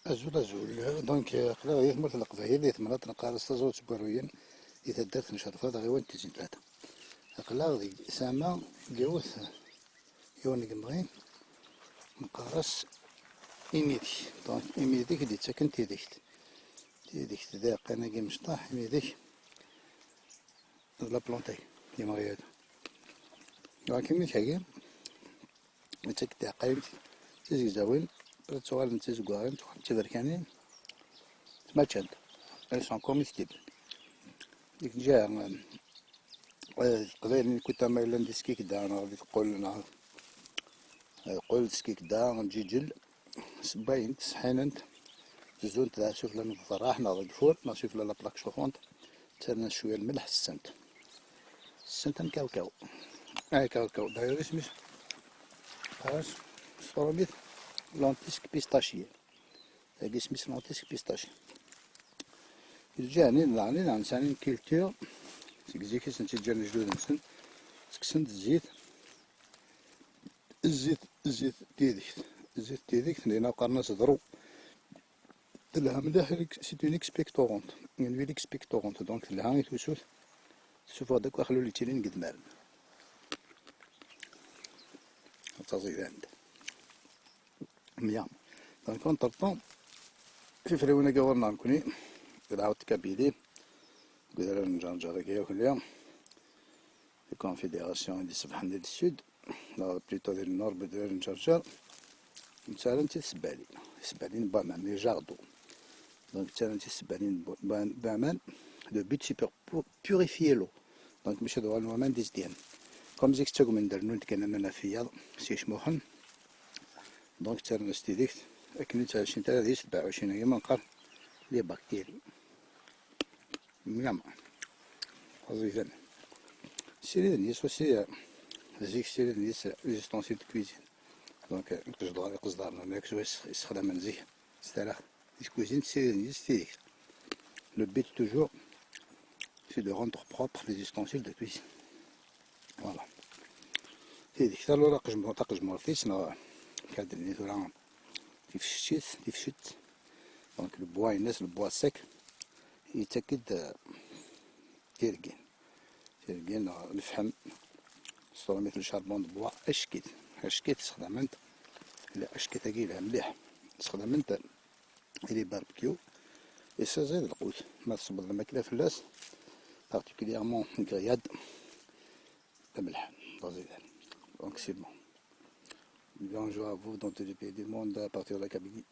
أزول دونك قلا غير مرت القضايا اللي ثمرات نقارص تزوج بروين إذا درت نشرفها غيوان تيجي ثلاثة قلا غي سامة جوث يون جمعين نقارص إميدي دونك إميدي كدي تسكن تيديك تذاق أنا جي مشطاح إميدي لا بلونتي ديما غير لكن مش هي متك قايم تيجي زاوين سؤال نتيجي قارن تبركانين ما تشد elles sont comestibles ديك جا قبيل كنت مايلا ندي سكيك دا انا غادي تقول لنا قول سكيك دا نجيجل سباين تسحيننت زون تاع شوف لنا الفراح ناض الفور نشوف لنا بلاك شوفونت ترنا شويه الملح السنت مكاوكاو كاوكاو داير اسمش خلاص صوبيت لونتيسك بيستاشية هاكي سميت لونتيسك بيستاشية الجاني لاني نساني كيلتور زيكي سنتي جاني جدود نسن سكسنت الزيت تيديك لينا قرنا صدرو تلها ملاح سي اون اكسبيكتورونت اون فيل اكسبيكتورونت دونك تلها توسوت شوف هذاك واخلو لي تيلين قد مارن تزيد عند ميام دونك اون طرطون في فريونا قورنا نكوني قد عاودت كابيدي قد راه نجرجر كيا كلها في كونفيديراسيون دي سبحان ديال السود لا بليتو ديال النور بدير نجرجر نتالا نتي السبالين بامان لي جاردو دونك نتالا نتي السبالين بامان لو بيت سي بور بوريفيي لو دونك ماشي دوغا المامان ديز ديان كوم زيك تاكو من درنون كان انا فياض سي شموحن دونك نتالا نستيديكت لكن نتالا شي نتالا ديال 27 يوم نقر لي باكتيري ميام وظيفة سيري نيس وسي زيك سيري نيس ريزيستونسيل دو كويزين دونك قصدارنا ماكش يستخدم من زيه ستالاخ دي كويزين سيري نيس تيريك لو بيت توجور سي دو روندر بروبر لي زيستونسيل دو كويزين فوالا تيديك حتى لولا قجمور تيسنا كادر نيتو تيفشت دونك لو بوا الناس لو بوا سيك يتأكد تيرقين الفحم صورة مثل شاربون دو بوا اشكيت استخدمت إلا اشكيت أكيلها مليح استخدمت إلي باربكيو زيد القوت ما تصبر الماكلة فلاس بارتيكوليرمون كغياد الملح زيدان دونك سي بون. Bonjour à vous dans tous les pays du monde à partir de la Kabylie.